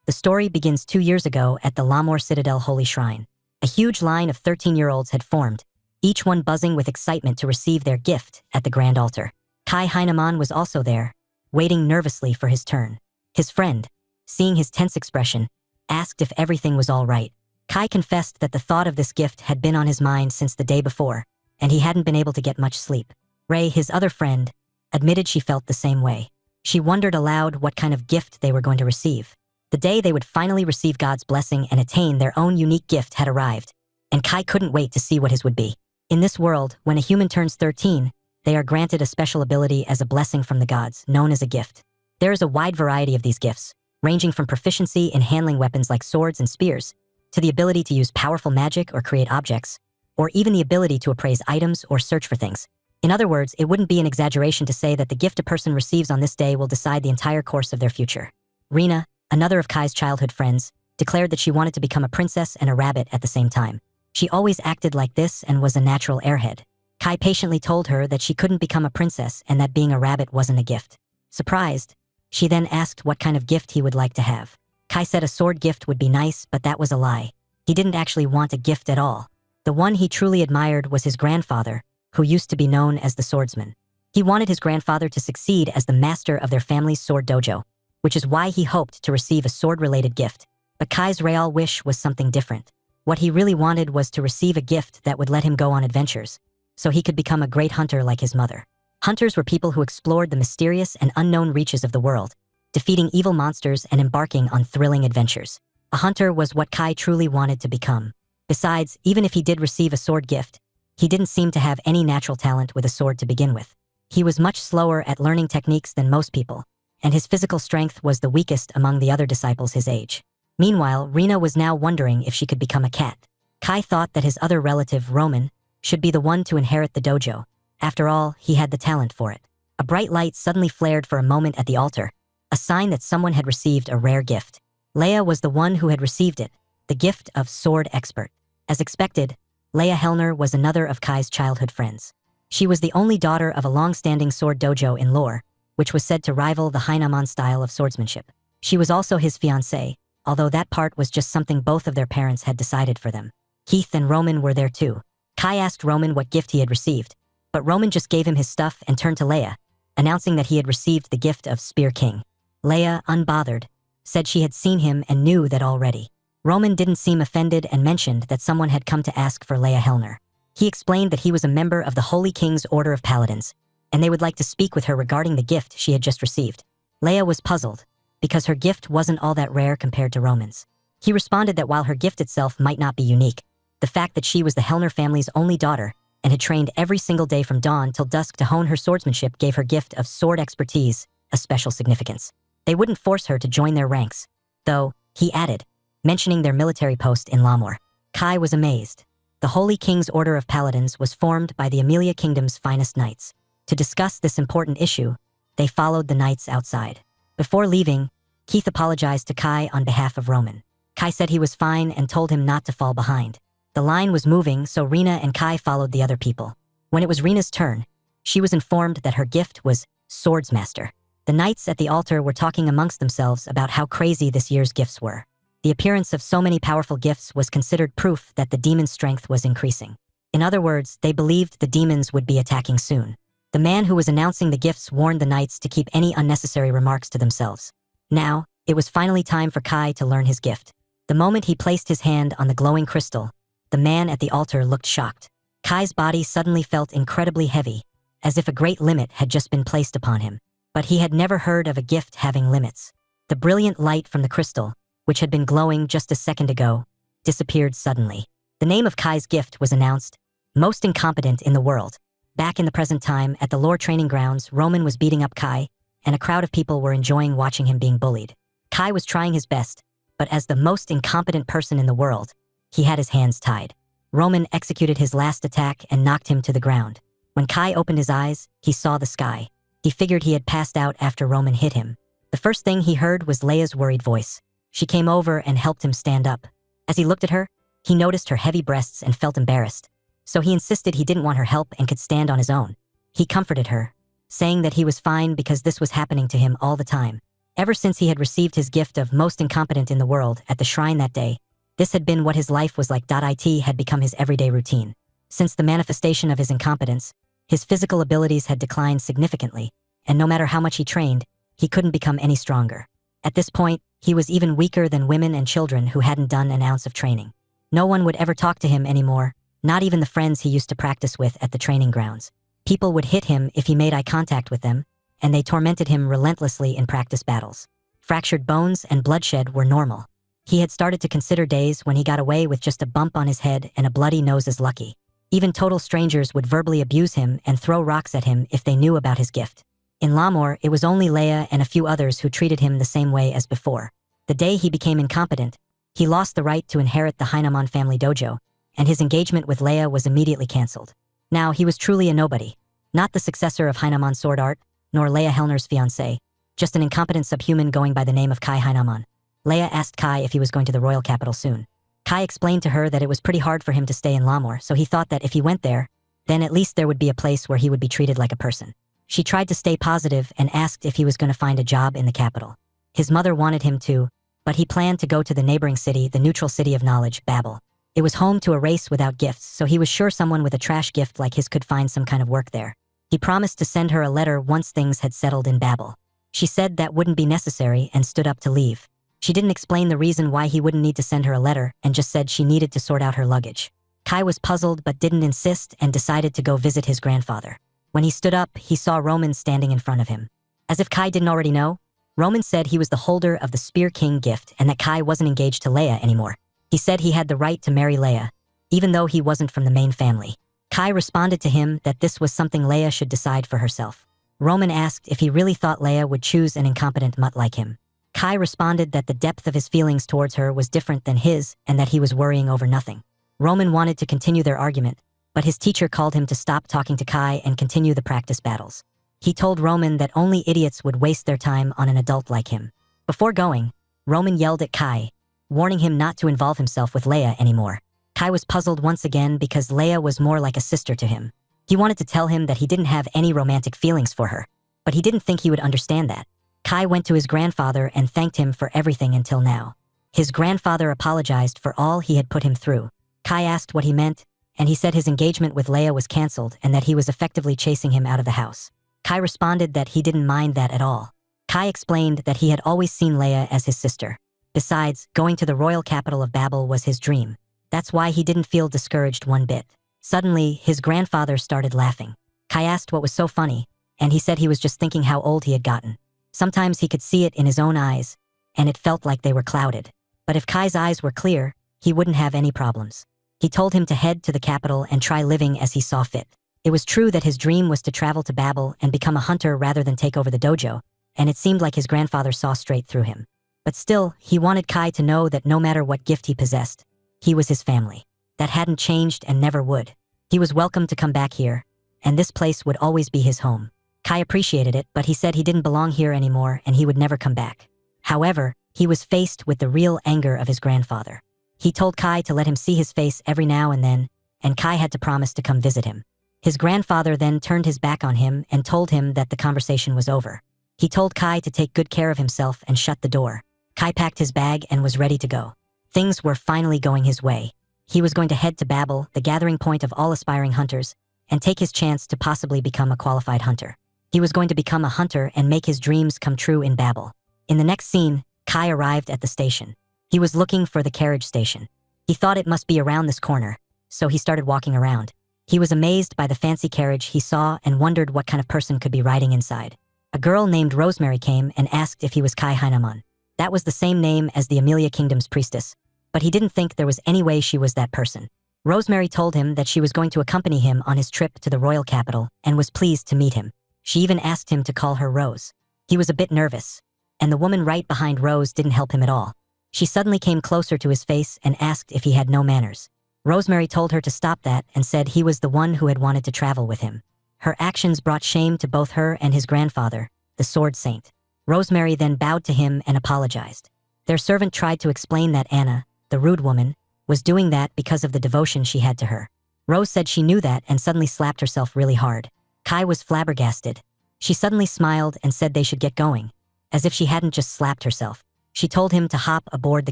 The story begins 2 years ago at the Lamor Citadel Holy Shrine. A huge line of 13-year-olds had formed, each one buzzing with excitement to receive their gift at the grand altar. Kai Heinemann was also there, waiting nervously for his turn. His friend, seeing his tense expression, asked if everything was all right. Kai confessed that the thought of this gift had been on his mind since the day before, and he hadn't been able to get much sleep. Ray, his other friend, admitted she felt the same way. She wondered aloud what kind of gift they were going to receive. The day they would finally receive God's blessing and attain their own unique gift had arrived, and Kai couldn't wait to see what his would be. In this world, when a human turns 13, they are granted a special ability as a blessing from the gods, known as a gift. There is a wide variety of these gifts, ranging from proficiency in handling weapons like swords and spears, to the ability to use powerful magic or create objects, or even the ability to appraise items or search for things. In other words, it wouldn't be an exaggeration to say that the gift a person receives on this day will decide the entire course of their future. Rena, another of Kai's childhood friends, declared that she wanted to become a princess and a rabbit at the same time. She always acted like this and was a natural airhead. Kai patiently told her that she couldn't become a princess and that being a rabbit wasn't a gift. Surprised, she then asked what kind of gift he would like to have. Kai said a sword gift would be nice, but that was a lie. He didn't actually want a gift at all. The one he truly admired was his grandfather, who used to be known as the swordsman. He wanted his grandfather to succeed as the master of their family's sword dojo, which is why he hoped to receive a sword-related gift. But Kai's real wish was something different. What he really wanted was to receive a gift that would let him go on adventures, so he could become a great hunter like his mother. Hunters were people who explored the mysterious and unknown reaches of the world, defeating evil monsters and embarking on thrilling adventures. A hunter was what Kai truly wanted to become. Besides, even if he did receive a sword gift, he didn't seem to have any natural talent with a sword to begin with. He was much slower at learning techniques than most people, and his physical strength was the weakest among the other disciples his age. Meanwhile, Rena was now wondering if she could become a cat. Kai thought that his other relative, Roman, should be the one to inherit the dojo. After all, he had the talent for it. A bright light suddenly flared for a moment at the altar, a sign that someone had received a rare gift. Leia was the one who had received it, the gift of Sword Expert. As expected, Leia Hellner was another of Kai's childhood friends. She was the only daughter of a long-standing sword dojo in lore, which was said to rival the Heinemann style of swordsmanship. She was also his fiancée, although that part was just something both of their parents had decided for them. Keith and Roman were there too. Kai asked Roman what gift he had received, but Roman just gave him his stuff and turned to Leia, announcing that he had received the gift of Spear King. Leia, unbothered, said she had seen him and knew that already. Roman didn't seem offended and mentioned that someone had come to ask for Leia Hellner. He explained that he was a member of the Holy King's Order of Paladins, and they would like to speak with her regarding the gift she had just received. Leia was puzzled, because her gift wasn't all that rare compared to Roman's. He responded that while her gift itself might not be unique, the fact that she was the Hellner family's only daughter and had trained every single day from dawn till dusk to hone her swordsmanship gave her gift of sword expertise a special significance. They wouldn't force her to join their ranks, though, he added, mentioning their military post in Lamor. Kai was amazed. The Holy King's Order of Paladins was formed by the Amelia Kingdom's finest knights. To discuss this important issue, they followed the knights outside. Before leaving, Keith apologized to Kai on behalf of Roman. Kai said he was fine and told him not to fall behind. The line was moving, so Rena and Kai followed the other people. When it was Rena's turn, she was informed that her gift was Swordsmaster. The knights at the altar were talking amongst themselves about how crazy this year's gifts were. The appearance of so many powerful gifts was considered proof that the demon's strength was increasing. In other words, they believed the demons would be attacking soon. The man who was announcing the gifts warned the knights to keep any unnecessary remarks to themselves. Now, it was finally time for Kai to learn his gift. The moment he placed his hand on the glowing crystal, the man at the altar looked shocked. Kai's body suddenly felt incredibly heavy, as if a great limit had just been placed upon him. But he had never heard of a gift having limits. The brilliant light from the crystal, which had been glowing just a second ago, disappeared suddenly. The name of Kai's gift was announced, most incompetent in the world. Back in the present time, at the lore training grounds, Roman was beating up Kai, and a crowd of people were enjoying watching him being bullied. Kai was trying his best, but as the most incompetent person in the world, he had his hands tied. Roman executed his last attack and knocked him to the ground. When Kai opened his eyes, he saw the sky. He figured he had passed out after Roman hit him. The first thing he heard was Leia's worried voice. She came over and helped him stand up. As he looked at her, he noticed her heavy breasts and felt embarrassed. So he insisted he didn't want her help and could stand on his own. He comforted her, saying that he was fine because this was happening to him all the time. Ever since he had received his gift of most incompetent in the world at the shrine that day, this had been what his life was like. It had become his everyday routine. Since the manifestation of his incompetence, his physical abilities had declined significantly, and no matter how much he trained, he couldn't become any stronger. At this point, he was even weaker than women and children who hadn't done an ounce of training. No one would ever talk to him anymore, not even the friends he used to practice with at the training grounds. People would hit him if he made eye contact with them, and they tormented him relentlessly in practice battles. Fractured bones and bloodshed were normal. He had started to consider days when he got away with just a bump on his head and a bloody nose as lucky. Even total strangers would verbally abuse him and throw rocks at him if they knew about his gift. In Lamor, it was only Leia and a few others who treated him the same way as before. The day he became incompetent, he lost the right to inherit the Heinamon family dojo, and his engagement with Leia was immediately cancelled. Now he was truly a nobody. Not the successor of Heinamon sword art, nor Leia Hellner's fiancé, just an incompetent subhuman going by the name of Kai Heinamon. Leia asked Kai if he was going to the royal capital soon. Kai explained to her that it was pretty hard for him to stay in Lamor, so he thought that if he went there, then at least there would be a place where he would be treated like a person. She tried to stay positive and asked if he was going to find a job in the capital. His mother wanted him to, but he planned to go to the neighboring city, the neutral city of knowledge, Babel. It was home to a race without gifts, so he was sure someone with a trash gift like his could find some kind of work there. He promised to send her a letter once things had settled in Babel. She said that wouldn't be necessary and stood up to leave. She didn't explain the reason why he wouldn't need to send her a letter and just said she needed to sort out her luggage. Kai was puzzled but didn't insist and decided to go visit his grandfather. When he stood up, he saw Roman standing in front of him. As if Kai didn't already know, Roman said he was the holder of the Spear King gift and that Kai wasn't engaged to Leia anymore. He said he had the right to marry Leia, even though he wasn't from the main family. Kai responded to him that this was something Leia should decide for herself. Roman asked if he really thought Leia would choose an incompetent mutt like him. Kai responded that the depth of his feelings towards her was different than his and that he was worrying over nothing. Roman wanted to continue their argument, but his teacher called him to stop talking to Kai and continue the practice battles. He told Roman that only idiots would waste their time on an adult like him. Before going, Roman yelled at Kai, warning him not to involve himself with Leia anymore. Kai was puzzled once again because Leia was more like a sister to him. He wanted to tell him that he didn't have any romantic feelings for her, but he didn't think he would understand that. Kai went to his grandfather and thanked him for everything until now. His grandfather apologized for all he had put him through. Kai asked what he meant, and he said his engagement with Leia was cancelled and that he was effectively chasing him out of the house. Kai responded that he didn't mind that at all. Kai explained that he had always seen Leia as his sister. Besides, going to the royal capital of Babel was his dream. That's why he didn't feel discouraged one bit. Suddenly, his grandfather started laughing. Kai asked what was so funny, and he said he was just thinking how old he had gotten. Sometimes he could see it in his own eyes, and it felt like they were clouded. But if Kai's eyes were clear, he wouldn't have any problems. He told him to head to the capital and try living as he saw fit. It was true that his dream was to travel to Babel and become a hunter rather than take over the dojo, and it seemed like his grandfather saw straight through him. But still, he wanted Kai to know that no matter what gift he possessed, he was his family. That hadn't changed and never would. He was welcome to come back here, and this place would always be his home. Kai appreciated it, but he said he didn't belong here anymore and he would never come back. However, he was faced with the real anger of his grandfather. He told Kai to let him see his face every now and then, and Kai had to promise to come visit him. His grandfather then turned his back on him and told him that the conversation was over. He told Kai to take good care of himself and shut the door. Kai packed his bag and was ready to go. Things were finally going his way. He was going to head to Babel, the gathering point of all aspiring hunters, and take his chance to possibly become a qualified hunter. He was going to become a hunter and make his dreams come true in Babel. In the next scene, Kai arrived at the station. He was looking for the carriage station. He thought it must be around this corner, so he started walking around. He was amazed by the fancy carriage he saw and wondered what kind of person could be riding inside. A girl named Rosemary came and asked if he was Kai Heinamon. That was the same name as the Amelia Kingdom's priestess, but he didn't think there was any way she was that person. Rosemary told him that she was going to accompany him on his trip to the royal capital and was pleased to meet him. She even asked him to call her Rose. He was a bit nervous, and the woman right behind Rose didn't help him at all. She suddenly came closer to his face and asked if he had no manners. Rosemary told her to stop that and said he was the one who had wanted to travel with him. Her actions brought shame to both her and his grandfather, the Sword Saint. Rosemary then bowed to him and apologized. Their servant tried to explain that Anna, the rude woman, was doing that because of the devotion she had to her. Rose said she knew that and suddenly slapped herself really hard. Kai was flabbergasted. She suddenly smiled and said they should get going. as if she hadn't just slapped herself. She told him to hop aboard the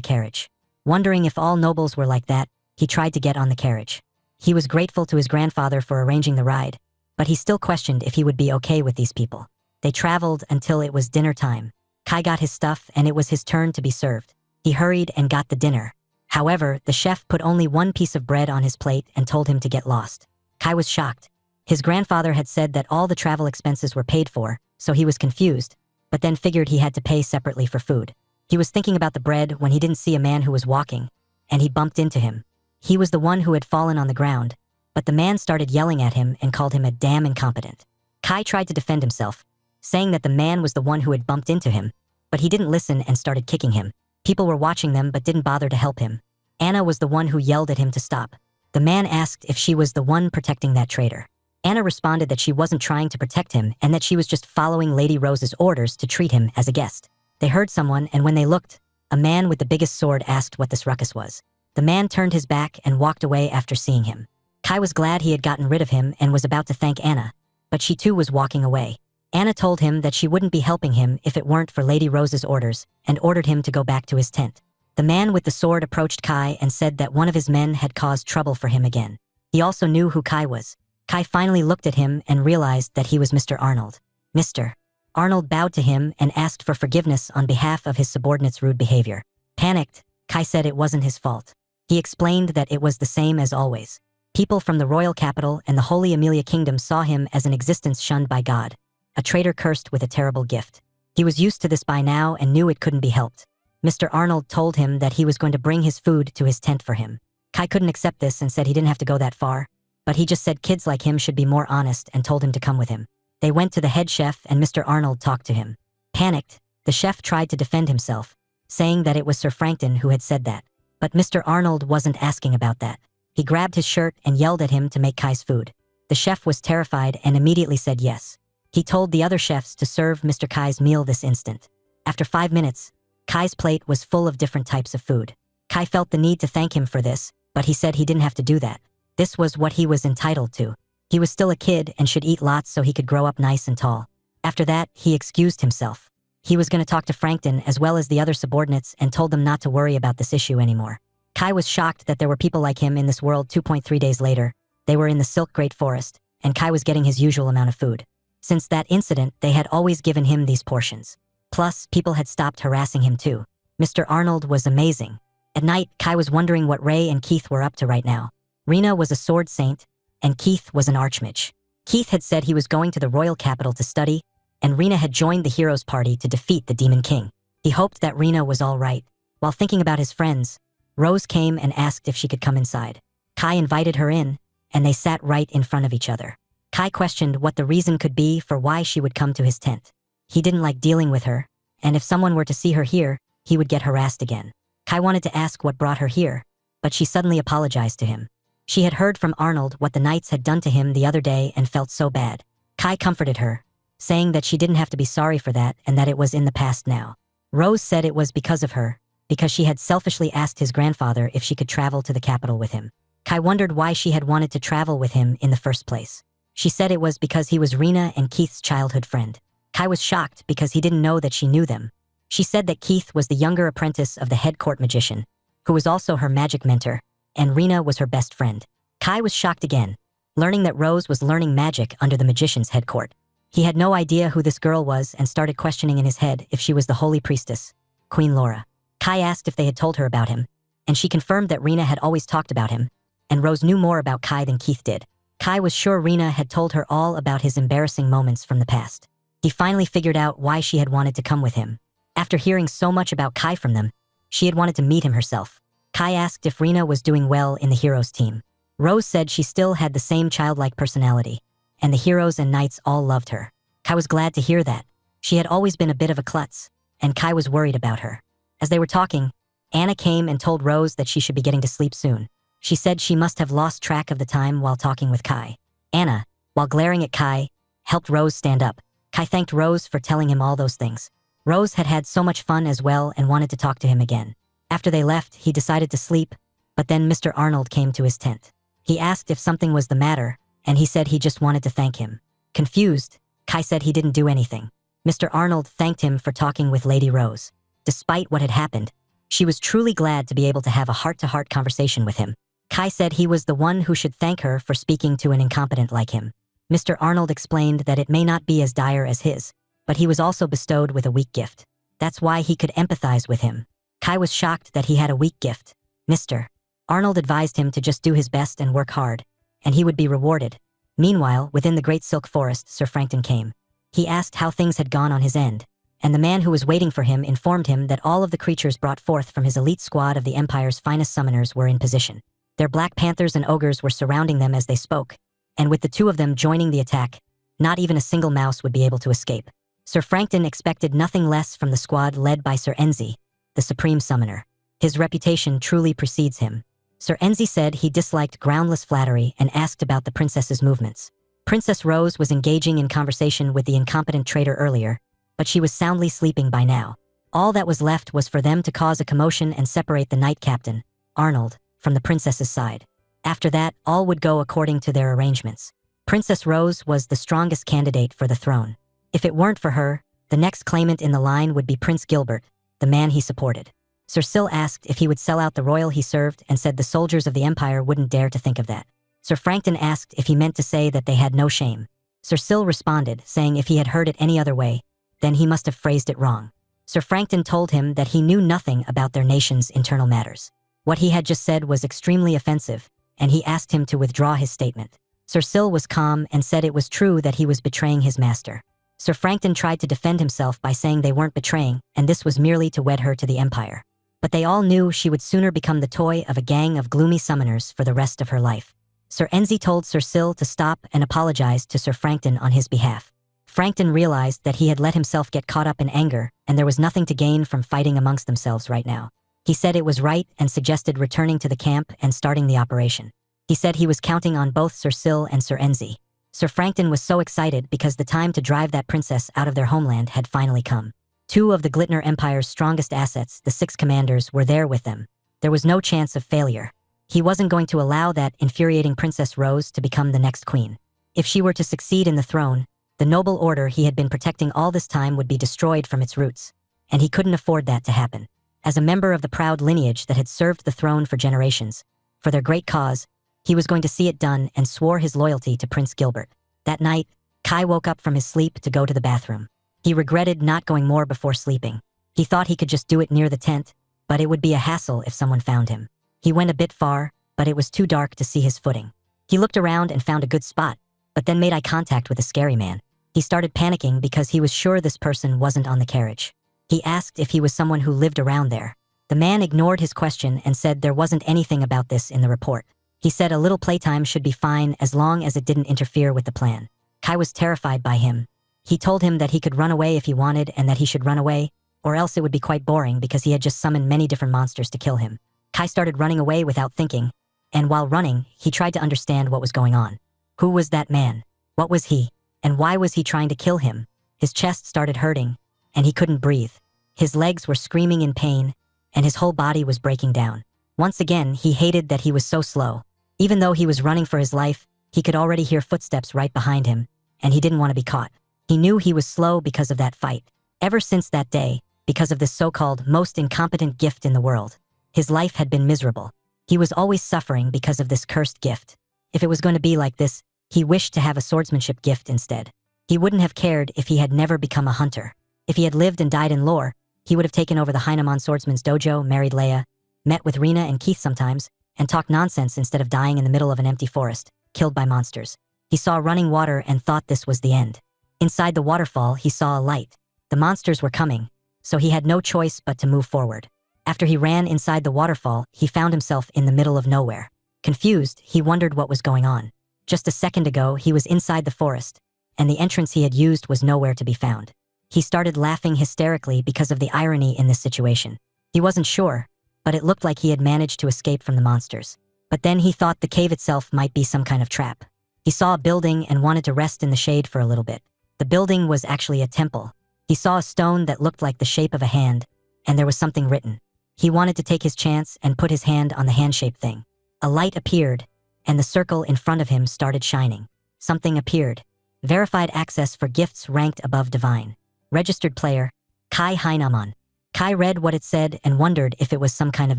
carriage. Wondering if all nobles were like that, he tried to get on the carriage. He was grateful to his grandfather for arranging the ride, but he still questioned if he would be okay with these people. They traveled until it was dinner time. Kai got his stuff and it was his turn to be served. He hurried and got the dinner. However, the chef put only one piece of bread on his plate and told him to get lost. Kai was shocked. His grandfather had said that all the travel expenses were paid for, so he was confused, but then figured he had to pay separately for food. He was thinking about the bread when he didn't see a man who was walking, and he bumped into him. He was the one who had fallen on the ground, but the man started yelling at him and called him a damn incompetent. Kai tried to defend himself, saying that the man was the one who had bumped into him, but he didn't listen and started kicking him. People were watching them but didn't bother to help him. Anna was the one who yelled at him to stop. The man asked if she was the one protecting that traitor. Anna responded that she wasn't trying to protect him and that she was just following Lady Rose's orders to treat him as a guest. They heard someone, and when they looked, a man with the biggest sword asked what this ruckus was. The man turned his back and walked away after seeing him. Kai was glad he had gotten rid of him and was about to thank Anna, but she too was walking away. Anna told him that she wouldn't be helping him if it weren't for Lady Rose's orders and ordered him to go back to his tent. The man with the sword approached Kai and said that one of his men had caused trouble for him again. He also knew who Kai was. Kai finally looked at him and realized that he was Mr. Arnold. Mr. Arnold bowed to him and asked for forgiveness on behalf of his subordinate's rude behavior. Panicked, Kai said it wasn't his fault. He explained that it was the same as always. People from the royal capital and the Holy Amelia Kingdom saw him as an existence shunned by God, a traitor cursed with a terrible gift. He was used to this by now and knew it couldn't be helped. Mr. Arnold told him that he was going to bring his food to his tent for him. Kai couldn't accept this and said he didn't have to go that far, but he just said kids like him should be more honest and told him to come with him. They went to the head chef and Mr. Arnold talked to him. Panicked, the chef tried to defend himself, saying that it was Sir Frankton who had said that. But Mr. Arnold wasn't asking about that. He grabbed his shirt and yelled at him to make Kai's food. The chef was terrified and immediately said yes. He told the other chefs to serve Mr. Kai's meal this instant. After 5 minutes, Kai's plate was full of different types of food. Kai felt the need to thank him for this, but he said he didn't have to do that. This was what he was entitled to. He was still a kid and should eat lots so he could grow up nice and tall. After that, he excused himself. He was going to talk to Frankton as well as the other subordinates and told them not to worry about this issue anymore. Kai was shocked that there were people like him in this world. 2.3 days later, they were in the Silk Great Forest, and Kai was getting his usual amount of food. Since that incident, they had always given him these portions. Plus, people had stopped harassing him too. Mr. Arnold was amazing. At night, Kai was wondering what Ray and Keith were up to right now. Rena was a sword saint, and Keith was an archmage. Keith had said he was going to the royal capital to study, and Rena had joined the heroes' party to defeat the Demon King. He hoped that Rena was all right. While thinking about his friends, Rose came and asked if she could come inside. Kai invited her in, and they sat right in front of each other. Kai questioned what the reason could be for why she would come to his tent. He didn't like dealing with her, and if someone were to see her here, he would get harassed again. Kai wanted to ask what brought her here, but she suddenly apologized to him. She had heard from Arnold what the knights had done to him the other day and felt so bad. Kai comforted her, saying that she didn't have to be sorry for that and that it was in the past now. Rose said it was because of her, because she had selfishly asked his grandfather if she could travel to the capital with him. Kai wondered why she had wanted to travel with him in the first place. She said it was because he was Rena and Keith's childhood friend. Kai was shocked because he didn't know that she knew them. She said that Keith was the younger apprentice of the head court magician, who was also her magic mentor, and Rena was her best friend. Kai was shocked again, learning that Rose was learning magic under the magician's head court. He had no idea who this girl was and started questioning in his head if she was the holy priestess, Queen Laura. Kai asked if they had told her about him, and she confirmed that Rena had always talked about him, and Rose knew more about Kai than Keith did. Kai was sure Rena had told her all about his embarrassing moments from the past. He finally figured out why she had wanted to come with him. After hearing so much about Kai from them, she had wanted to meet him herself. Kai asked if Rena was doing well in the heroes team. Rose said she still had the same childlike personality, and the heroes and knights all loved her. Kai was glad to hear that. She had always been a bit of a klutz, and Kai was worried about her. As they were talking, Anna came and told Rose that she should be getting to sleep soon. She said she must have lost track of the time while talking with Kai. Anna, while glaring at Kai, helped Rose stand up. Kai thanked Rose for telling him all those things. Rose had had so much fun as well and wanted to talk to him again. After they left, he decided to sleep, but then Mr. Arnold came to his tent. He asked if something was the matter, and he said he just wanted to thank him. Confused, Kai said he didn't do anything. Mr. Arnold thanked him for talking with Lady Rose. Despite what had happened, she was truly glad to be able to have a heart-to-heart conversation with him. Kai said he was the one who should thank her for speaking to an incompetent like him. Mr. Arnold explained that it may not be as dire as his, but he was also bestowed with a weak gift. That's why he could empathize with him. Kai was shocked that he had a weak gift. Mr. Arnold advised him to just do his best and work hard, and he would be rewarded. Meanwhile, within the Great Silk Forest, Sir Frankton came. He asked how things had gone on his end, and the man who was waiting for him informed him that all of the creatures brought forth from his elite squad of the Empire's finest summoners were in position. Their black panthers and ogres were surrounding them as they spoke, and with the two of them joining the attack, not even a single mouse would be able to escape. Sir Frankton expected nothing less from the squad led by Sir Enzi, the Supreme Summoner. His reputation truly precedes him. Sir Enzi said he disliked groundless flattery and asked about the princess's movements. Princess Rose was engaging in conversation with the incompetent traitor earlier, but she was soundly sleeping by now. All that was left was for them to cause a commotion and separate the Knight Captain, Arnold, from the princess's side. After that, all would go according to their arrangements. Princess Rose was the strongest candidate for the throne. If it weren't for her, the next claimant in the line would be Prince Gilbert, the man he supported. Sir Syl asked if he would sell out the royal he served and said the soldiers of the Empire wouldn't dare to think of that. Sir Frankton asked if he meant to say that they had no shame. Sir Syl responded, saying if he had heard it any other way, then he must have phrased it wrong. Sir Frankton told him that he knew nothing about their nation's internal matters. What he had just said was extremely offensive, and he asked him to withdraw his statement. Sir Syl was calm and said it was true that he was betraying his master. Sir Frankton tried to defend himself by saying they weren't betraying, and this was merely to wed her to the Empire. But they all knew she would sooner become the toy of a gang of gloomy summoners for the rest of her life. Sir Enzi told Sir Syl to stop and apologized to Sir Frankton on his behalf. Frankton realized that he had let himself get caught up in anger, and there was nothing to gain from fighting amongst themselves right now. He said it was right and suggested returning to the camp and starting the operation. He said he was counting on both Sir Syl and Sir Enzi. Sir Frankton was so excited because the time to drive that princess out of their homeland had finally come. Two of the Glittner Empire's strongest assets, the 6 commanders, were there with them. There was no chance of failure. He wasn't going to allow that infuriating Princess Rose to become the next queen. If she were to succeed in the throne, the noble order he had been protecting all this time would be destroyed from its roots, and he couldn't afford that to happen. As a member of the proud lineage that had served the throne for generations, for their great cause, he was going to see it done and swore his loyalty to Prince Gilbert. That night, Kai woke up from his sleep to go to the bathroom. He regretted not going more before sleeping. He thought he could just do it near the tent, but it would be a hassle if someone found him. He went a bit far, but it was too dark to see his footing. He looked around and found a good spot, but then made eye contact with a scary man. He started panicking because he was sure this person wasn't on the carriage. He asked if he was someone who lived around there. The man ignored his question and said there wasn't anything about this in the report. He said a little playtime should be fine as long as it didn't interfere with the plan. Kai was terrified by him. He told him that he could run away if he wanted and that he should run away, or else it would be quite boring because he had just summoned many different monsters to kill him. Kai started running away without thinking, and while running, he tried to understand what was going on. Who was that man? What was he? And why was he trying to kill him? His chest started hurting, and he couldn't breathe. His legs were screaming in pain, and his whole body was breaking down. Once again, he hated that he was so slow. Even though he was running for his life, he could already hear footsteps right behind him, and he didn't want to be caught. He knew he was slow because of that fight. Ever since that day, because of this so-called most incompetent gift in the world, his life had been miserable. He was always suffering because of this cursed gift. If it was going to be like this, he wished to have a swordsmanship gift instead. He wouldn't have cared if he had never become a hunter. If he had lived and died in lore, he would have taken over the Heinemon Swordsman's dojo, married Leia, met with Rena and Keith sometimes, and talked nonsense instead of dying in the middle of an empty forest, killed by monsters. He saw running water and thought this was the end. Inside the waterfall, he saw a light. The monsters were coming, so he had no choice but to move forward. After he ran inside the waterfall, he found himself in the middle of nowhere. Confused, he wondered what was going on. Just a second ago, he was inside the forest, and the entrance he had used was nowhere to be found. He started laughing hysterically because of the irony in this situation. He wasn't sure, but it looked like he had managed to escape from the monsters. But then he thought the cave itself might be some kind of trap. He saw a building and wanted to rest in the shade for a little bit. The building was actually a temple. He saw a stone that looked like the shape of a hand, and there was something written. He wanted to take his chance and put his hand on the hand-shaped thing. A light appeared, and the circle in front of him started shining. Something appeared. Verified access for gifts ranked above divine. Registered player, Kai Hainaman. Kai read what it said and wondered if it was some kind of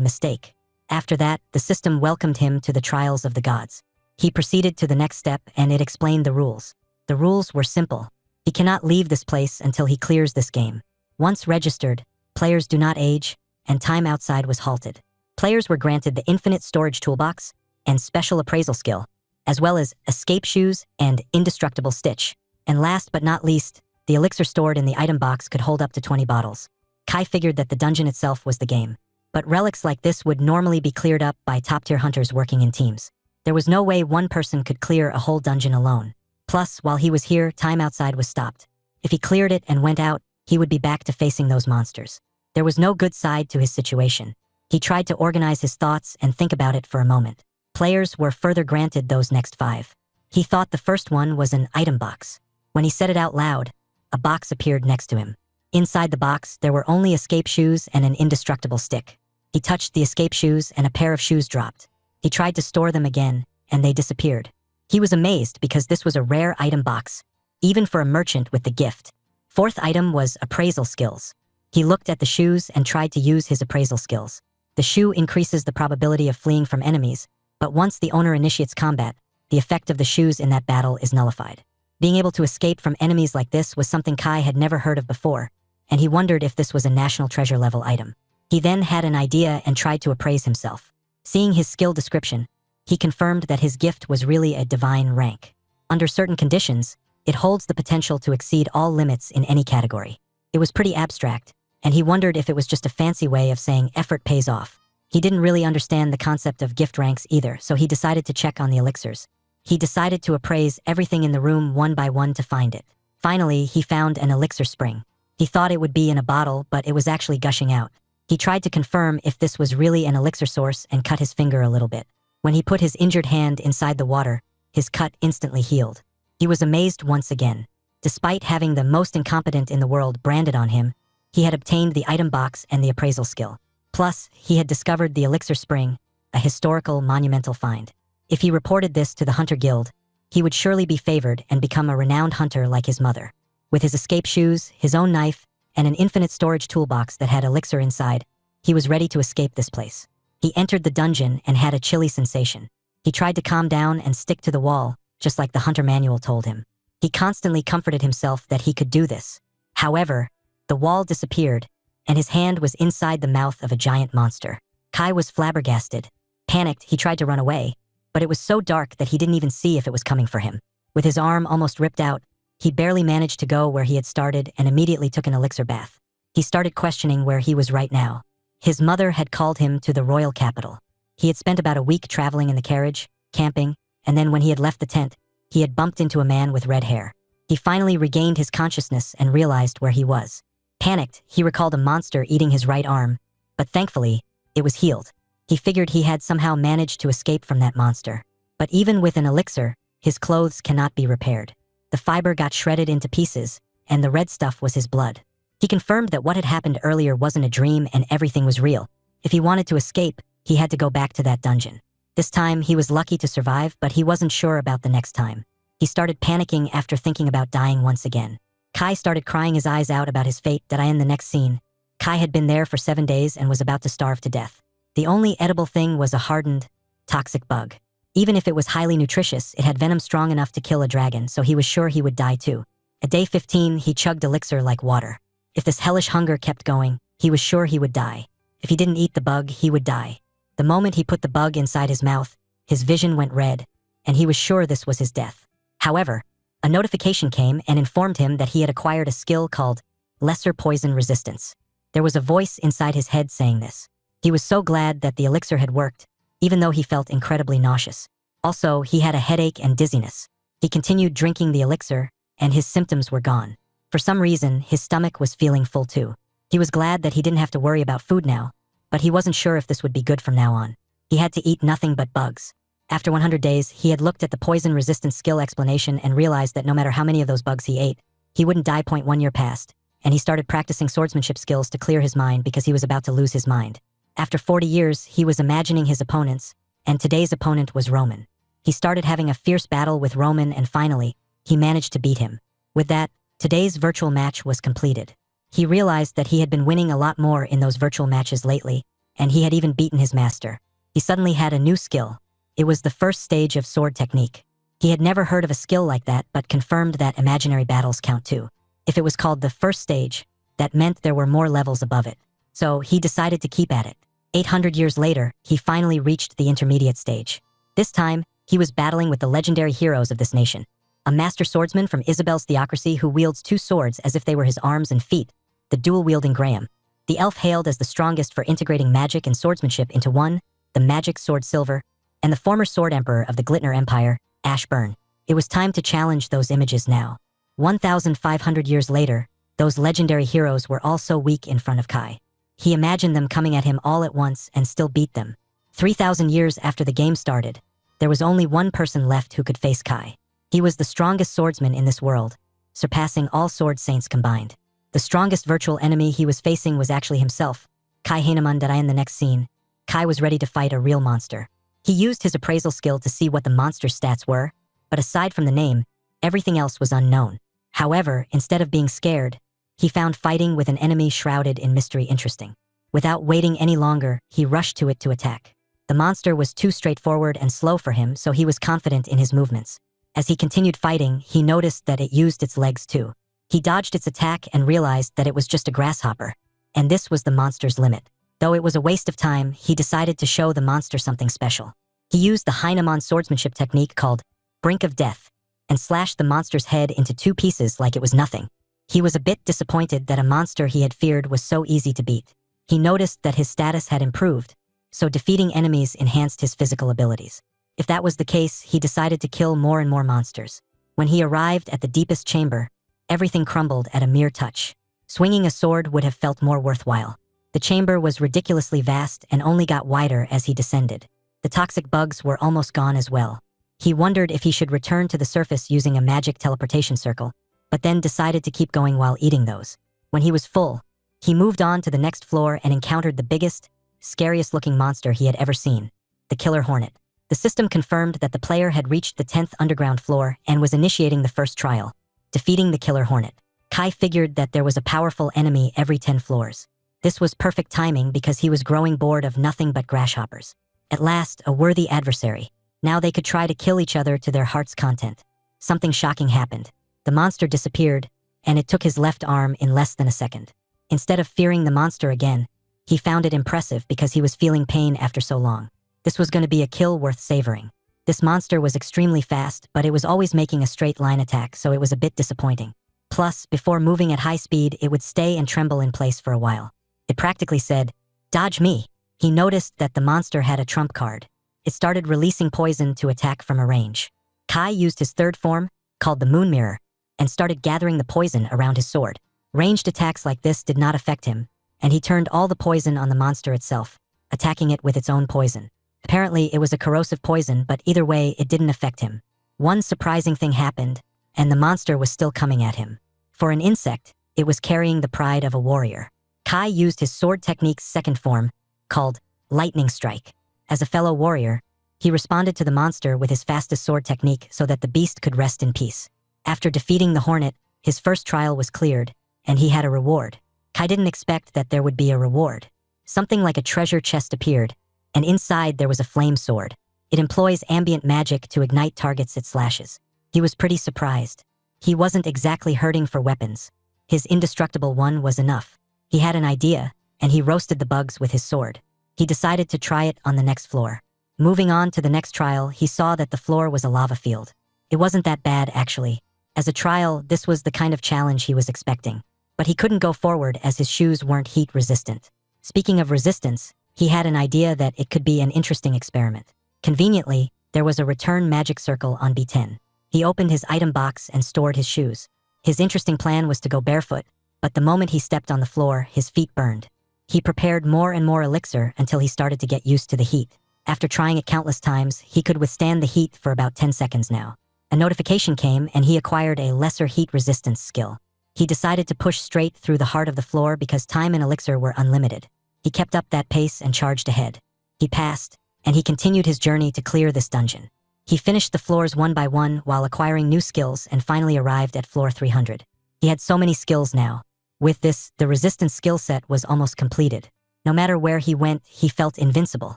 mistake. After that, the system welcomed him to the trials of the gods. He proceeded to the next step and it explained the rules. The rules were simple. He cannot leave this place until he clears this game. Once registered, players do not age, and time outside was halted. Players were granted the infinite storage toolbox and special appraisal skill, as well as escape shoes and indestructible stitch. And last but not least, the elixir stored in the item box could hold up to 20 bottles. Kai figured that the dungeon itself was the game. But relics like this would normally be cleared up by top-tier hunters working in teams. There was no way one person could clear a whole dungeon alone. Plus, while he was here, time outside was stopped. If he cleared it and went out, he would be back to facing those monsters. There was no good side to his situation. He tried to organize his thoughts and think about it for a moment. Players were further granted those next 5. He thought the first one was an item box. When he said it out loud, a box appeared next to him. Inside the box, there were only escape shoes and an indestructible stick. He touched the escape shoes and a pair of shoes dropped. He tried to store them again, and they disappeared. He was amazed because this was a rare item box, even for a merchant with the gift. Fourth item was appraisal skills. He looked at the shoes and tried to use his appraisal skills. The shoe increases the probability of fleeing from enemies, but once the owner initiates combat, the effect of the shoes in that battle is nullified. Being able to escape from enemies like this was something Kai had never heard of before, and he wondered if this was a national treasure level item. He then had an idea and tried to appraise himself. Seeing his skill description, he confirmed that his gift was really a divine rank. Under certain conditions, it holds the potential to exceed all limits in any category. It was pretty abstract, and he wondered if it was just a fancy way of saying effort pays off. He didn't really understand the concept of gift ranks either, so he decided to check on the elixirs. He decided to appraise everything in the room one by one to find it. Finally, he found an elixir spring. He thought it would be in a bottle, but it was actually gushing out. He tried to confirm if this was really an elixir source and cut his finger a little bit. When he put his injured hand inside the water, his cut instantly healed. He was amazed once again. Despite having the most incompetent in the world branded on him, he had obtained the item box and the appraisal skill. Plus, he had discovered the elixir spring, a historical, monumental find. If he reported this to the Hunter Guild, he would surely be favored and become a renowned hunter like his mother. With his escape shoes, his own knife, and an infinite storage toolbox that had elixir inside, he was ready to escape this place. He entered the dungeon and had a chilly sensation. He tried to calm down and stick to the wall, just like the hunter manual told him. He constantly comforted himself that he could do this. However, the wall disappeared, and his hand was inside the mouth of a giant monster. Kai was flabbergasted. Panicked, he tried to run away, but it was so dark that he didn't even see if it was coming for him. With his arm almost ripped out, he barely managed to go where he had started and immediately took an elixir bath. He started questioning where he was right now. His mother had called him to the royal capital. He had spent about a week traveling in the carriage, camping, and then when he had left the tent, he had bumped into a man with red hair. He finally regained his consciousness and realized where he was. Panicked, he recalled a monster eating his right arm, but thankfully, it was healed. He figured he had somehow managed to escape from that monster. But even with an elixir, his clothes cannot be repaired. The fiber got shredded into pieces, and the red stuff was his blood. He confirmed that what had happened earlier wasn't a dream and everything was real. If he wanted to escape, he had to go back to that dungeon. This time, he was lucky to survive, but he wasn't sure about the next time. He started panicking after thinking about dying once again. Kai started crying his eyes out about his fate that in the next scene. Kai had been there for 7 days and was about to starve to death. The only edible thing was a hardened, toxic bug. Even if it was highly nutritious, it had venom strong enough to kill a dragon, so he was sure he would die too. At day 15, he chugged elixir like water. If this hellish hunger kept going, he was sure he would die. If he didn't eat the bug, he would die. The moment he put the bug inside his mouth, his vision went red, and he was sure this was his death. However, a notification came and informed him that he had acquired a skill called Lesser Poison Resistance. There was a voice inside his head saying this. He was so glad that the elixir had worked, even though he felt incredibly nauseous. Also, he had a headache and dizziness. He continued drinking the elixir, and his symptoms were gone. For some reason, his stomach was feeling full too. He was glad that he didn't have to worry about food now, but he wasn't sure if this would be good from now on. He had to eat nothing but bugs. After 100 days, he had looked at the poison resistance skill explanation and realized that no matter how many of those bugs he ate, he wouldn't die. 1 year passed, and he started practicing swordsmanship skills to clear his mind because he was about to lose his mind. After 40 years, he was imagining his opponents, and today's opponent was Roman. He started having a fierce battle with Roman and finally, he managed to beat him. With that, Today's virtual match was completed. He realized that he had been winning a lot more in those virtual matches lately, and he had even beaten his master. He suddenly had a new skill. It was the first stage of sword technique. He had never heard of a skill like that, but confirmed that imaginary battles count too. If it was called the first stage, that meant there were more levels above it. So he decided to keep at it. 800 years later, he finally reached the intermediate stage. This time, he was battling with the legendary heroes of this nation. A master swordsman from Isabel's theocracy who wields two swords as if they were his arms and feet, the dual-wielding Graham. The elf hailed as the strongest for integrating magic and swordsmanship into one, the magic sword Silver, and the former sword emperor of the Glittner Empire, Ashburn. It was time to challenge those images now. 1,500 years later, those legendary heroes were all so weak in front of Kai. He imagined them coming at him all at once and still beat them. 3,000 years after the game started, there was only one person left who could face Kai. He was the strongest swordsman in this world, surpassing all sword saints combined. The strongest virtual enemy he was facing was actually himself, Kai Heinemann. In the next scene, Kai was ready to fight a real monster. He used his appraisal skill to see what the monster's stats were, but aside from the name, everything else was unknown. However, instead of being scared, he found fighting with an enemy shrouded in mystery interesting. Without waiting any longer, he rushed to it to attack. The monster was too straightforward and slow for him, so he was confident in his movements. As he continued fighting, he noticed that it used its legs too. He dodged its attack and realized that it was just a grasshopper, and this was the monster's limit. Though it was a waste of time, he decided to show the monster something special. He used the Heinemann swordsmanship technique called Brink of Death, and slashed the monster's head into two pieces like it was nothing. He was a bit disappointed that a monster he had feared was so easy to beat. He noticed that his status had improved, so defeating enemies enhanced his physical abilities. If that was the case, he decided to kill more and more monsters. When he arrived at the deepest chamber, everything crumbled at a mere touch. Swinging a sword would have felt more worthwhile. The chamber was ridiculously vast and only got wider as he descended. The toxic bugs were almost gone as well. He wondered if he should return to the surface using a magic teleportation circle, but then decided to keep going while eating those. When he was full, he moved on to the next floor and encountered the biggest, scariest-looking monster he had ever seen, the Killer Hornet. The system confirmed that the player had reached the 10th underground floor and was initiating the first trial, defeating the Killer Hornet. Kai figured that there was a powerful enemy every 10 floors. This was perfect timing because he was growing bored of nothing but grasshoppers. At last, a worthy adversary. Now they could try to kill each other to their heart's content. Something shocking happened. The monster disappeared, and it took his left arm in less than a second. Instead of fearing the monster again, he found it impressive because he was feeling pain after so long. This was going to be a kill worth savoring. This monster was extremely fast, but it was always making a straight line attack, so it was a bit disappointing. Plus, before moving at high speed, it would stay and tremble in place for a while. It practically said, "Dodge me." He noticed that the monster had a trump card. It started releasing poison to attack from a range. Kai used his third form, called the Moon Mirror, and started gathering the poison around his sword. Ranged attacks like this did not affect him, and he turned all the poison on the monster itself, attacking it with its own poison. Apparently, it was a corrosive poison, but either way, it didn't affect him. One surprising thing happened, and the monster was still coming at him. For an insect, it was carrying the pride of a warrior. Kai used his sword technique's second form, called Lightning Strike. As a fellow warrior, he responded to the monster with his fastest sword technique so that the beast could rest in peace. After defeating the hornet, his first trial was cleared, and he had a reward. Kai didn't expect that there would be a reward. Something like a treasure chest appeared, and inside there was a flame sword. It employs ambient magic to ignite targets it slashes. He was pretty surprised. He wasn't exactly hurting for weapons. His indestructible one was enough. He had an idea, and he roasted the bugs with his sword. He decided to try it on the next floor. Moving on to the next trial, he saw that the floor was a lava field. It wasn't that bad, actually. As a trial, this was the kind of challenge he was expecting. But he couldn't go forward as his shoes weren't heat-resistant. Speaking of resistance, he had an idea that it could be an interesting experiment. Conveniently, there was a return magic circle on B10. He opened his item box and stored his shoes. His interesting plan was to go barefoot, but the moment he stepped on the floor, his feet burned. He prepared more and more elixir until he started to get used to the heat. After trying it countless times, he could withstand the heat for about 10 seconds now. A notification came and he acquired a lesser heat resistance skill. He decided to push straight through the heart of the floor because time and elixir were unlimited. He kept up that pace and charged ahead. He passed, and he continued his journey to clear this dungeon. He finished the floors one by one while acquiring new skills and finally arrived at floor 300. He had so many skills now. With this, the resistance skill set was almost completed. No matter where he went, he felt invincible.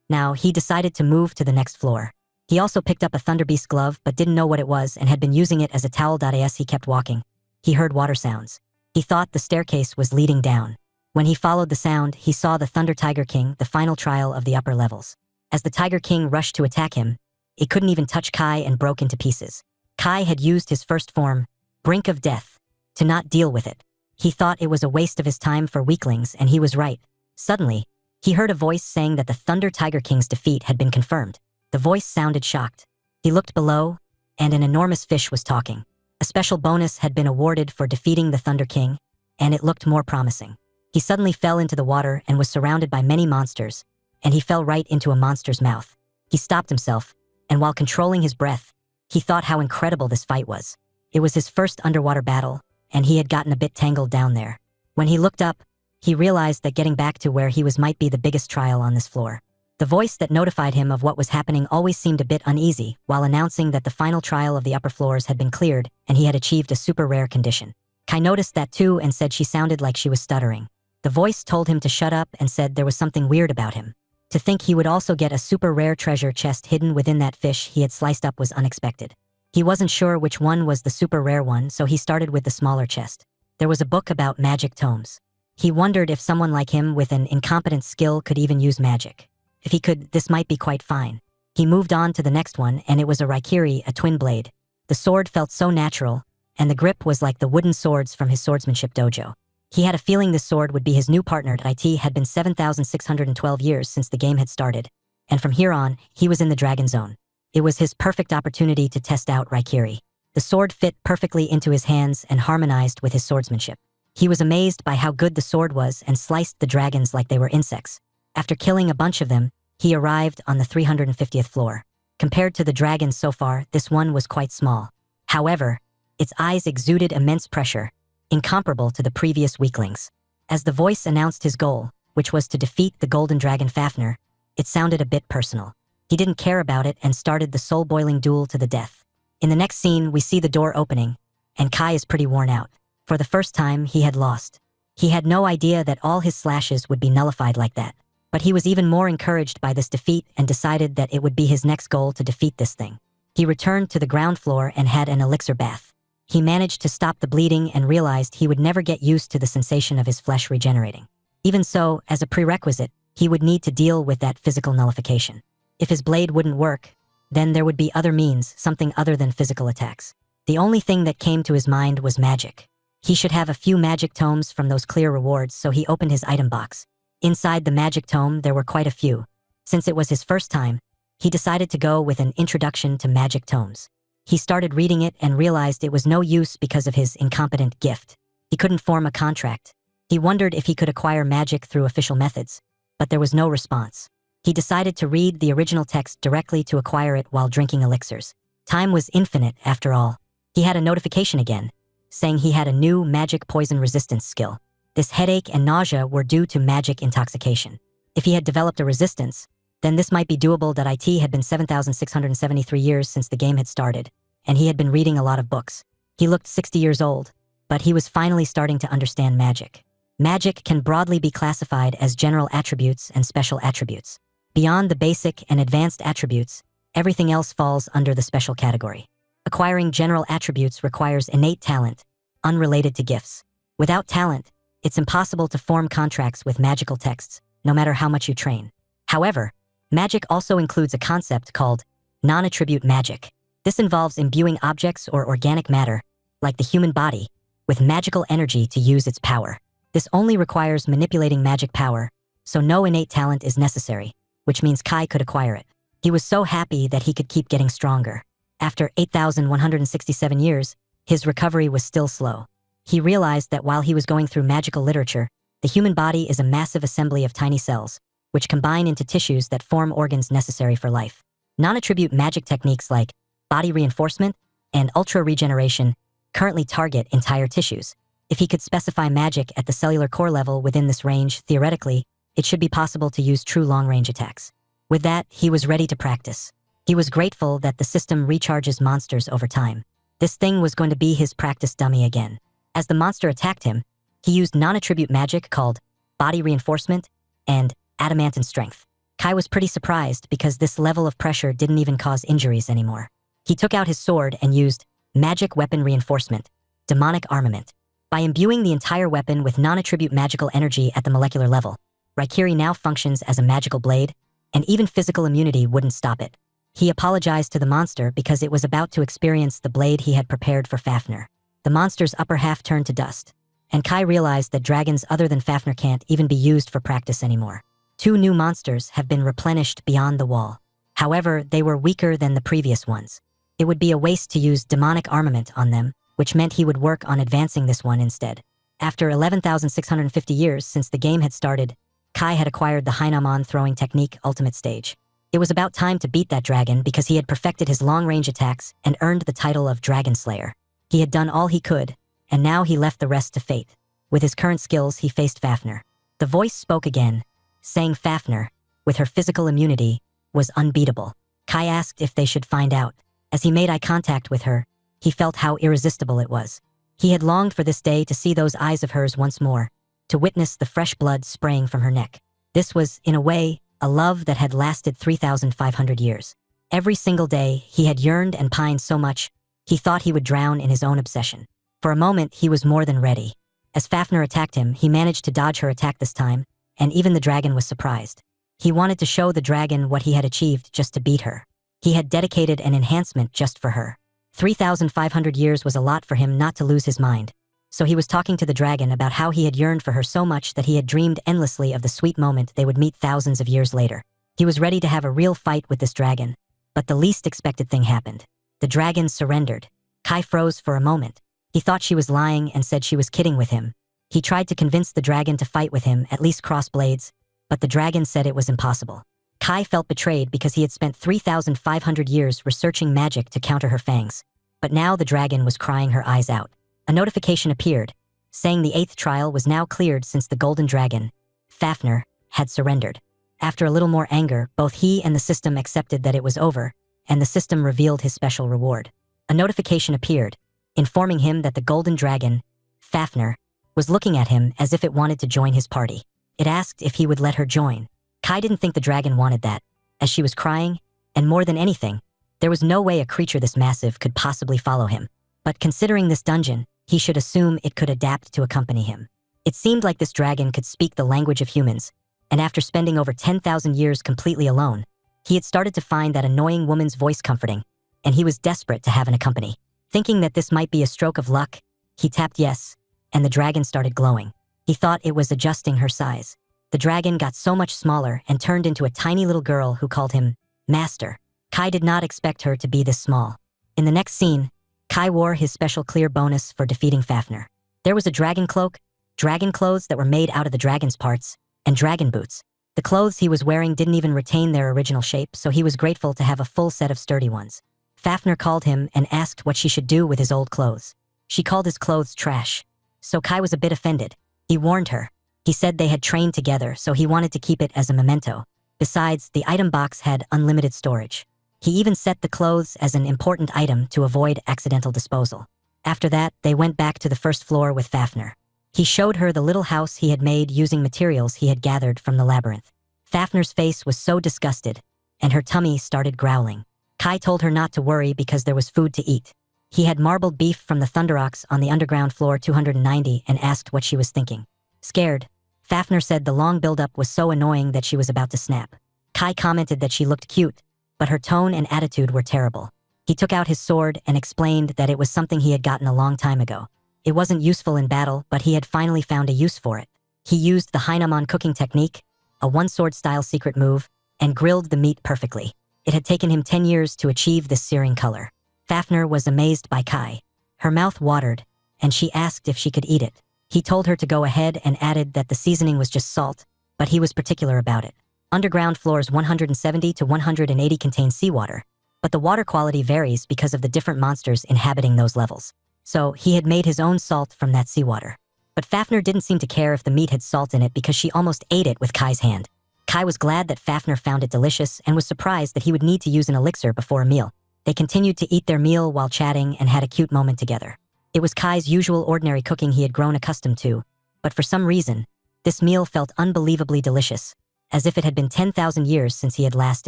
Now, he decided to move to the next floor. He also picked up a Thunderbeast glove but didn't know what it was and had been using it as a towel. As he kept walking, he heard water sounds. He thought the staircase was leading down. When he followed the sound, he saw the Thunder Tiger King, the final trial of the upper levels. As the Tiger King rushed to attack him, it couldn't even touch Kai and broke into pieces. Kai had used his first form, Brink of Death, to not deal with it. He thought it was a waste of his time for weaklings, and he was right. Suddenly, he heard a voice saying that the Thunder Tiger King's defeat had been confirmed. The voice sounded shocked. He looked below, and an enormous fish was talking. A special bonus had been awarded for defeating the Thunder King, and it looked more promising. He suddenly fell into the water and was surrounded by many monsters, and he fell right into a monster's mouth. He stopped himself, and while controlling his breath, he thought how incredible this fight was. It was his first underwater battle, and he had gotten a bit tangled down there. When he looked up, he realized that getting back to where he was might be the biggest trial on this floor. The voice that notified him of what was happening always seemed a bit uneasy, while announcing that the final trial of the upper floors had been cleared and he had achieved a super rare condition. Kai noticed that too and said she sounded like she was stuttering. The voice told him to shut up and said there was something weird about him. To think he would also get a super rare treasure chest hidden within that fish he had sliced up was unexpected. He wasn't sure which one was the super rare one, so he started with the smaller chest. There was a book about magic tomes. He wondered if someone like him with an incompetent skill could even use magic. If he could, this might be quite fine. He moved on to the next one, and it was a Raikiri, a twin blade. The sword felt so natural, and the grip was like the wooden swords from his swordsmanship dojo. He had a feeling this sword would be his new partner. It had been 7,612 years since the game had started, and from here on, he was in the Dragon Zone. It was his perfect opportunity to test out Raikiri. The sword fit perfectly into his hands and harmonized with his swordsmanship. He was amazed by how good the sword was and sliced the dragons like they were insects. After killing a bunch of them, he arrived on the 350th floor. Compared to the dragons so far, this one was quite small. However, its eyes exuded immense pressure, incomparable to the previous weaklings. As the voice announced his goal, which was to defeat the golden dragon Fafnir, it sounded a bit personal. He didn't care about it and started the soul-boiling duel to the death. In the next scene, we see the door opening, and Kai is pretty worn out. For the first time, he had lost. He had no idea that all his slashes would be nullified like that. But he was even more encouraged by this defeat and decided that it would be his next goal to defeat this thing. He returned to the ground floor and had an elixir bath. He managed to stop the bleeding and realized he would never get used to the sensation of his flesh regenerating. Even so, as a prerequisite, he would need to deal with that physical nullification. If his blade wouldn't work, then there would be other means, something other than physical attacks. The only thing that came to his mind was magic. He should have a few magic tomes from those clear rewards, so he opened his item box. Inside the magic tome, there were quite a few. Since it was his first time, he decided to go with an introduction to magic tomes. He started reading it and realized it was no use because of his incompetent gift. He couldn't form a contract. He wondered if he could acquire magic through official methods, but there was no response. He decided to read the original text directly to acquire it while drinking elixirs. Time was infinite, after all. He had a notification again, saying he had a new magic poison resistance skill. This headache and nausea were due to magic intoxication. If he had developed a resistance, then this might be doable. It had been 7,673 years since the game had started, and he had been reading a lot of books. He looked 60 years old, but he was finally starting to understand magic. Magic can broadly be classified as general attributes and special attributes. Beyond the basic and advanced attributes, everything else falls under the special category. Acquiring general attributes requires innate talent, unrelated to gifts. Without talent, it's impossible to form contracts with magical texts, no matter how much you train. However, magic also includes a concept called non-attribute magic. This involves imbuing objects or organic matter, like the human body, with magical energy to use its power. This only requires manipulating magic power, so no innate talent is necessary, which means Kai could acquire it. He was so happy that he could keep getting stronger. After 8,167 years, his recovery was still slow. He realized that while he was going through magical literature, the human body is a massive assembly of tiny cells, which combine into tissues that form organs necessary for life. Non-attribute magic techniques like body reinforcement and ultra-regeneration currently target entire tissues. If he could specify magic at the cellular core level within this range, theoretically, it should be possible to use true long-range attacks. With that, he was ready to practice. He was grateful that the system recharges monsters over time. This thing was going to be his practice dummy again. As the monster attacked him, he used non-attribute magic called Body Reinforcement and Adamantine Strength. Kai was pretty surprised because this level of pressure didn't even cause injuries anymore. He took out his sword and used Magic Weapon Reinforcement, Demonic Armament. By imbuing the entire weapon with non-attribute magical energy at the molecular level, Raikiri now functions as a magical blade, and even physical immunity wouldn't stop it. He apologized to the monster because it was about to experience the blade he had prepared for Fafnir. The monster's upper half turned to dust, and Kai realized that dragons other than Fafnir can't even be used for practice anymore. 2 new monsters have been replenished beyond the wall. However, they were weaker than the previous ones. It would be a waste to use demonic armament on them, which meant he would work on advancing this one instead. After 11,650 years since the game had started, Kai had acquired the Heinamon throwing technique ultimate stage. It was about time to beat that dragon because he had perfected his long-range attacks and earned the title of Dragon Slayer. He had done all he could, and now he left the rest to fate. With his current skills, he faced Fafnir. The voice spoke again, saying Fafnir, with her physical immunity, was unbeatable. Kai asked if they should find out. As he made eye contact with her, he felt how irresistible it was. He had longed for this day to see those eyes of hers once more, to witness the fresh blood spraying from her neck. This was, in a way, a love that had lasted 3,500 years. Every single day, he had yearned and pined so much, he thought he would drown in his own obsession. For a moment, he was more than ready. As Fafnir attacked him, he managed to dodge her attack this time, and even the dragon was surprised. He wanted to show the dragon what he had achieved just to beat her. He had dedicated an enhancement just for her. 3,500 years was a lot for him not to lose his mind. So he was talking to the dragon about how he had yearned for her so much that he had dreamed endlessly of the sweet moment they would meet thousands of years later. He was ready to have a real fight with this dragon, but the least expected thing happened. The dragon surrendered. Kai froze for a moment. He thought she was lying and said she was kidding with him. He tried to convince the dragon to fight with him, at least cross blades, but the dragon said it was impossible. Kai felt betrayed because he had spent 3,500 years researching magic to counter her fangs. But now the dragon was crying her eyes out. A notification appeared, saying the 8th trial was now cleared since the golden dragon, Fafnir, had surrendered. After a little more anger, both he and the system accepted that it was over, and the system revealed his special reward. A notification appeared, informing him that the golden dragon, Fafnir, was looking at him as if it wanted to join his party. It asked if he would let her join. Kai didn't think the dragon wanted that, as she was crying, and more than anything, there was no way a creature this massive could possibly follow him. But considering this dungeon, he should assume it could adapt to accompany him. It seemed like this dragon could speak the language of humans, and after spending over 10,000 years completely alone, he had started to find that annoying woman's voice comforting, and he was desperate to have an accompany. Thinking that this might be a stroke of luck, he tapped yes, and the dragon started glowing. He thought it was adjusting her size. The dragon got so much smaller and turned into a tiny little girl who called him Master. Kai did not expect her to be this small. In the next scene, Kai wore his special clear bonus for defeating Fafnir. There was a dragon cloak, dragon clothes that were made out of the dragon's parts, and dragon boots. The clothes he was wearing didn't even retain their original shape, so he was grateful to have a full set of sturdy ones. Fafnir called him and asked what she should do with his old clothes. She called his clothes trash, so Kai was a bit offended. He warned her. He said they had trained together, so he wanted to keep it as a memento. Besides, the item box had unlimited storage. He even set the clothes as an important item to avoid accidental disposal. After that, they went back to the first floor with Fafnir. He showed her the little house he had made using materials he had gathered from the labyrinth. Fafnir's face was so disgusted, and her tummy started growling. Kai told her not to worry because there was food to eat. He had marbled beef from the Thunderox on the underground floor 290 and asked what she was thinking. Scared, Fafnir said the long buildup was so annoying that she was about to snap. Kai commented that she looked cute, but her tone and attitude were terrible. He took out his sword and explained that it was something he had gotten a long time ago. It wasn't useful in battle, but he had finally found a use for it. He used the Heinamon cooking technique, a one-sword style secret move, and grilled the meat perfectly. It had taken him 10 years to achieve this searing color. Fafnir was amazed by Kai. Her mouth watered, and she asked if she could eat it. He told her to go ahead and added that the seasoning was just salt, but he was particular about it. Underground floors 170 to 180 contain seawater, but the water quality varies because of the different monsters inhabiting those levels. So he had made his own salt from that seawater. But Fafnir didn't seem to care if the meat had salt in it because she almost ate it with Kai's hand. Kai was glad that Fafnir found it delicious and was surprised that he would need to use an elixir before a meal. They continued to eat their meal while chatting and had a cute moment together. It was Kai's usual ordinary cooking he had grown accustomed to, but for some reason, this meal felt unbelievably delicious, as if it had been 10,000 years since he had last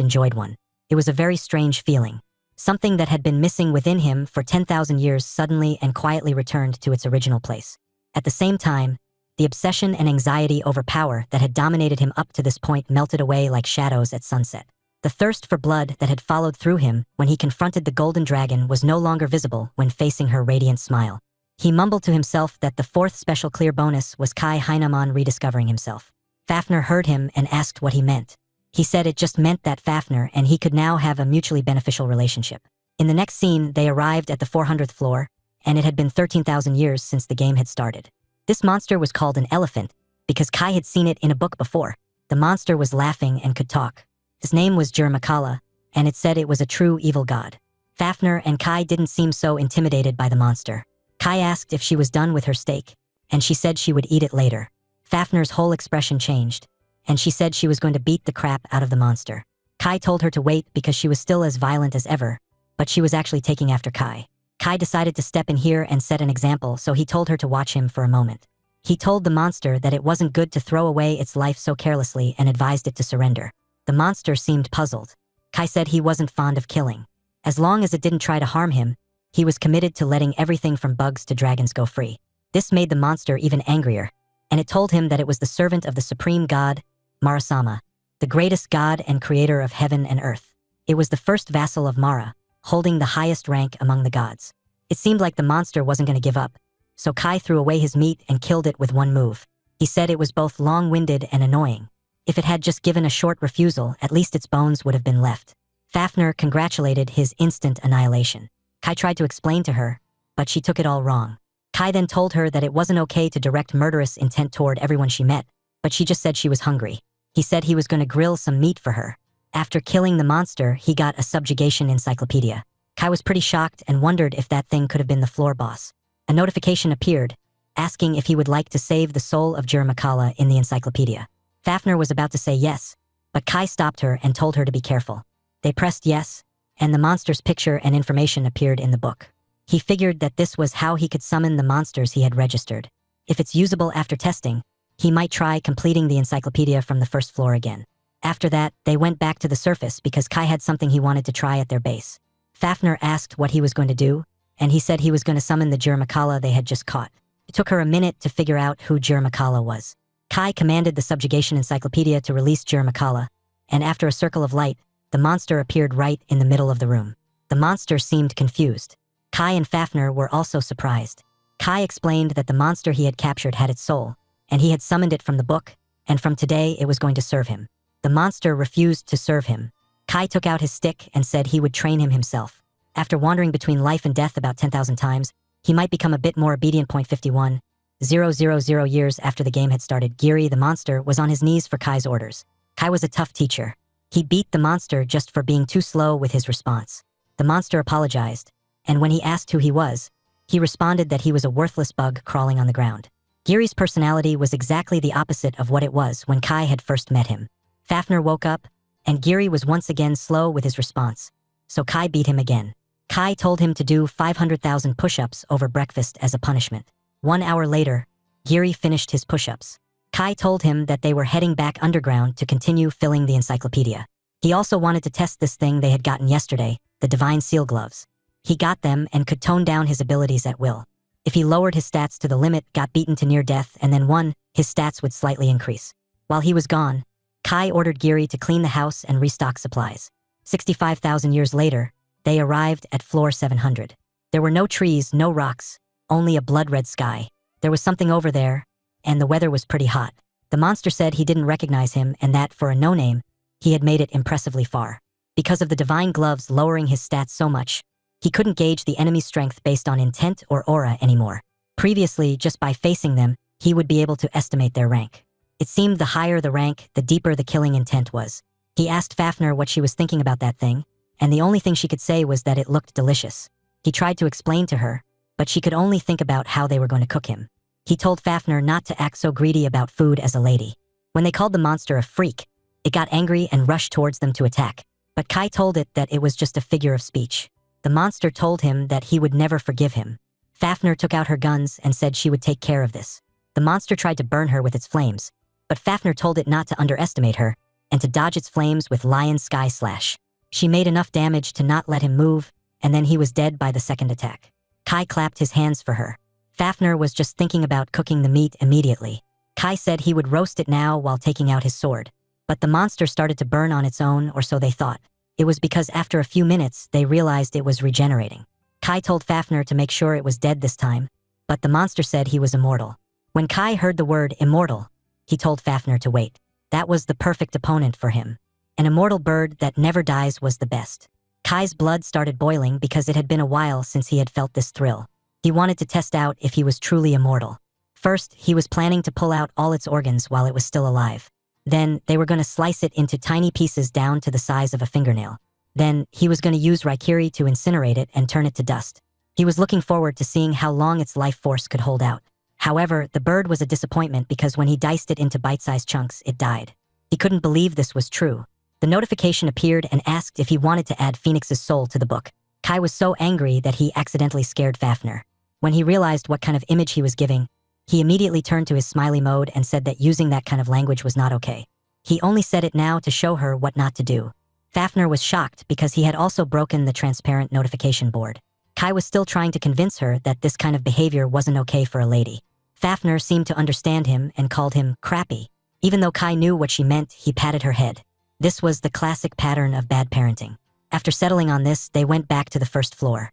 enjoyed one. It was a very strange feeling. Something that had been missing within him for 10,000 years suddenly and quietly returned to its original place. At the same time, the obsession and anxiety over power that had dominated him up to this point melted away like shadows at sunset. The thirst for blood that had followed through him when he confronted the golden dragon was no longer visible when facing her radiant smile. He mumbled to himself that the fourth special clear bonus was Kai Heinemann rediscovering himself. Fafnir heard him and asked what he meant. He said it just meant that Fafnir and he could now have a mutually beneficial relationship. In the next scene, they arrived at the 400th floor, and it had been 13,000 years since the game had started. This monster was called an elephant because Kai had seen it in a book before. The monster was laughing and could talk. His name was Jurmakala, and it said it was a true evil god. Fafnir and Kai didn't seem so intimidated by the monster. Kai asked if she was done with her steak, and she said she would eat it later. Fafnir's whole expression changed, and she said she was going to beat the crap out of the monster. Kai told her to wait because she was still as violent as ever, but she was actually taking after Kai. Kai decided to step in here and set an example, so he told her to watch him for a moment. He told the monster that it wasn't good to throw away its life so carelessly and advised it to surrender. The monster seemed puzzled. Kai said he wasn't fond of killing. As long as it didn't try to harm him, he was committed to letting everything from bugs to dragons go free. This made the monster even angrier, and it told him that it was the servant of the supreme god, Mara-sama, the greatest god and creator of heaven and earth. It was the first vassal of Mara, holding the highest rank among the gods. It seemed like the monster wasn't going to give up, so Kai threw away his meat and killed it with one move. He said it was both long-winded and annoying. If it had just given a short refusal, at least its bones would have been left. Fafnir congratulated his instant annihilation. Kai tried to explain to her, but she took it all wrong. Kai then told her that it wasn't okay to direct murderous intent toward everyone she met, but she just said she was hungry. He said he was going to grill some meat for her. After killing the monster, he got a subjugation encyclopedia. Kai was pretty shocked and wondered if that thing could have been the floor boss. A notification appeared, asking if he would like to save the soul of Jurmakala in the encyclopedia. Fafnir was about to say yes, but Kai stopped her and told her to be careful. They pressed yes, and the monster's picture and information appeared in the book. He figured that this was how he could summon the monsters he had registered. If it's usable after testing, he might try completing the encyclopedia from the first floor again. After that, they went back to the surface because Kai had something he wanted to try at their base. Fafnir asked what he was going to do, and he said he was going to summon the Jurmakala they had just caught. It took her a minute to figure out who Jurmakala was. Kai commanded the subjugation encyclopedia to release Jurmakala, and after a circle of light, the monster appeared right in the middle of the room. The monster seemed confused. Kai and Fafnir were also surprised. Kai explained that the monster he had captured had its soul, and he had summoned it from the book, and from today it was going to serve him. The monster refused to serve him. Kai took out his stick and said he would train him himself. After wandering between life and death about 10,000 times, he might become a bit more obedient. 51,000 years after the game had started, Giri the monster was on his knees for Kai's orders. Kai was a tough teacher. He beat the monster just for being too slow with his response. The monster apologized, and when he asked who he was, he responded that he was a worthless bug crawling on the ground. Giri's personality was exactly the opposite of what it was when Kai had first met him. Fafnir woke up, and Giri was once again slow with his response, so Kai beat him again. Kai told him to do 500,000 push-ups over breakfast as a punishment. 1 hour later, Giri finished his push-ups. Kai told him that they were heading back underground to continue filling the encyclopedia. He also wanted to test this thing they had gotten yesterday, the Divine Seal Gloves. He got them and could tone down his abilities at will. If he lowered his stats to the limit, got beaten to near death, and then won, his stats would slightly increase. While he was gone, Kai ordered Giri to clean the house and restock supplies. 65,000 years later, they arrived at floor 700. There were no trees, no rocks, only a blood-red sky. There was something over there, and the weather was pretty hot. The monster said he didn't recognize him and that, for a no-name, he had made it impressively far. Because of the divine gloves lowering his stats so much, he couldn't gauge the enemy's strength based on intent or aura anymore. Previously, just by facing them, he would be able to estimate their rank. It seemed the higher the rank, the deeper the killing intent was. He asked Fafnir what she was thinking about that thing, and the only thing she could say was that it looked delicious. He tried to explain to her, but she could only think about how they were going to cook him. He told Fafnir not to act so greedy about food as a lady. When they called the monster a freak, it got angry and rushed towards them to attack. But Kai told it that it was just a figure of speech. The monster told him that he would never forgive him. Fafnir took out her guns and said she would take care of this. The monster tried to burn her with its flames, but Fafnir told it not to underestimate her and to dodge its flames with Lion Sky Slash. She made enough damage to not let him move, and then he was dead by the second attack. Kai clapped his hands for her. Fafnir was just thinking about cooking the meat immediately. Kai said he would roast it now while taking out his sword. But the monster started to burn on its own, or so they thought. It was because after a few minutes, they realized it was regenerating. Kai told Fafnir to make sure it was dead this time, but the monster said he was immortal. When Kai heard the word immortal, he told Fafnir to wait. That was the perfect opponent for him. An immortal bird that never dies was the best. Kai's blood started boiling because it had been a while since he had felt this thrill. He wanted to test out if he was truly immortal. First, he was planning to pull out all its organs while it was still alive. Then, they were going to slice it into tiny pieces down to the size of a fingernail. Then, he was going to use Raikiri to incinerate it and turn it to dust. He was looking forward to seeing how long its life force could hold out. However, the bird was a disappointment because when he diced it into bite-sized chunks, it died. He couldn't believe this was true. The notification appeared and asked if he wanted to add Phoenix's soul to the book. Kai was so angry that he accidentally scared Fafnir. When he realized what kind of image he was giving, he immediately turned to his smiley mode and said that using that kind of language was not okay. He only said it now to show her what not to do. Fafnir was shocked because he had also broken the transparent notification board. Kai was still trying to convince her that this kind of behavior wasn't okay for a lady. Fafnir seemed to understand him and called him crappy. Even though Kai knew what she meant, he patted her head. This was the classic pattern of bad parenting. After settling on this, they went back to the first floor.